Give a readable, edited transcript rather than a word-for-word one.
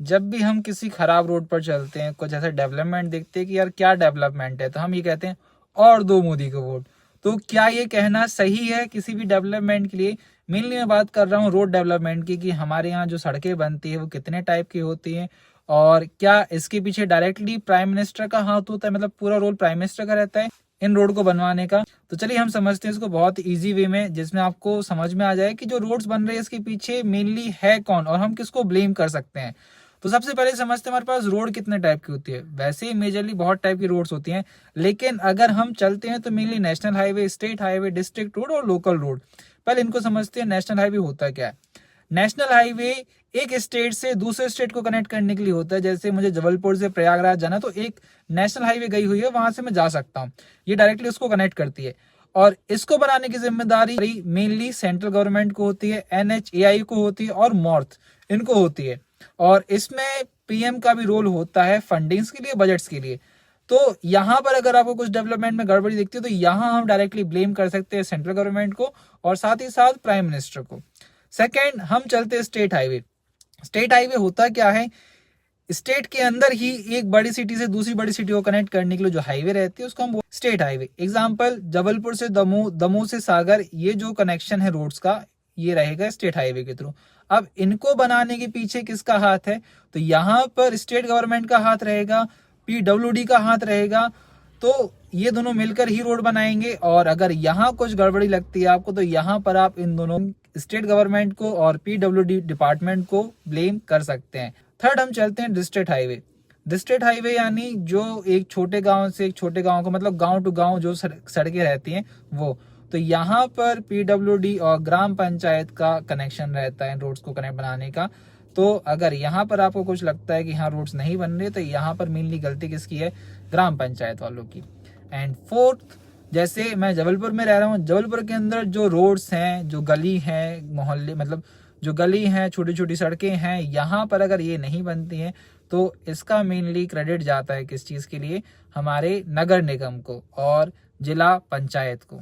जब भी हम किसी खराब रोड पर चलते हैं, कुछ ऐसा डेवलपमेंट देखते हैं कि यार क्या डेवलपमेंट है, तो हम ये कहते हैं और दो मोदी को वोट। तो क्या ये कहना सही है किसी भी डेवलपमेंट के लिए? मेनली मैं बात कर रहा हूँ रोड डेवलपमेंट की, कि हमारे यहाँ जो सड़कें बनती है वो कितने टाइप की होती हैं, और क्या इसके पीछे डायरेक्टली प्राइम मिनिस्टर का हाथ होता है, मतलब पूरा रोल प्राइम मिनिस्टर का रहता है इन रोड को बनवाने का। तो चलिए हम समझते हैं इसको बहुत इजी वे में, जिसमें आपको समझ में आ जाए कि जो रोड्स बन रहे हैं इसके पीछे मेनली है कौन और हम किसको ब्लेम कर सकते हैं। तो सबसे पहले समझते हैं हमारे पास रोड कितने टाइप की होती है। वैसे मेजरली बहुत टाइप की रोड्स होती हैं, लेकिन अगर हम चलते हैं तो mainly national highway, state highway, district road और लोकल रोड। पहले इनको समझते हैं। नेशनल हाईवे होता क्या है? नेशनल हाईवे एक स्टेट से दूसरे स्टेट को कनेक्ट करने के लिए होता है। जैसे मुझे जबलपुर से प्रयागराज जाना, तो एक नेशनल हाईवे गई हुई है, वहां से मैं जा सकता हूँ, ये डायरेक्टली उसको कनेक्ट करती है। और इसको बनाने की जिम्मेदारी मेनली सेंट्रल गवर्नमेंट को होती है, NHAI को होती है और मॉर्थ इनको होती है। और इसमें PM का भी रोल होता है फंडिंग्स के लिए, बजट्स के लिए। तो यहाँ पर अगर आपको कुछ डेवलपमेंट में गड़बड़ी दिखती है तो यहाँ हम डायरेक्टली ब्लेम कर सकते हैं सेंट्रल गवर्नमेंट को और साथ ही साथ प्राइम मिनिस्टर को। सेकेंड, हम चलते हैं स्टेट हाईवे। स्टेट हाईवे होता क्या है? स्टेट के अंदर ही एक बड़ी सिटी से दूसरी बड़ी सिटी को कनेक्ट करने के लिए जो हाईवे रहती है उसको हम स्टेट हाईवे। एग्जांपल, जबलपुर से दमोह, दमोह से सागर, ये जो कनेक्शन है रोड्स का, ये रहेगा स्टेट हाईवे के थ्रू। अब इनको बनाने के पीछे किसका हाथ है? तो यहाँ पर स्टेट गवर्नमेंट का हाथ रहेगा, PWD का हाथ रहेगा। तो ये दोनों मिलकर ही रोड बनाएंगे, और अगर यहाँ कुछ गड़बड़ी लगती है आपको तो यहाँ पर आप इन दोनों स्टेट गवर्नमेंट को और PWD डिपार्टमेंट को ब्लेम कर सकते हैं। थर्ड, हम चलते हैं डिस्ट्रिक्ट हाईवे। डिस्ट्रिक्ट हाईवे यानी जो एक छोटे गांव से एक छोटे गांव को, मतलब गांव टू गांव जो सड़कें रहती हैं वो। तो यहाँ पर PWD और ग्राम पंचायत का कनेक्शन रहता है रोड्स को कनेक्ट बनाने का। तो अगर यहाँ पर आपको कुछ लगता है कि हाँ रोड्स नहीं बन रहे, तो यहाँ पर मेनली गलती किसकी है? ग्राम पंचायत वालों की। एंड फोर्थ, जैसे मैं जबलपुर में रह रहा हूँ, जबलपुर के अंदर जो रोड्स हैं, जो गली हैं, मोहल्ले, मतलब जो गली हैं, छोटी छोटी सड़कें हैं, यहाँ पर अगर ये नहीं बनती हैं तो इसका मेनली क्रेडिट जाता है किस चीज़ के लिए? हमारे नगर निगम को और जिला पंचायत को।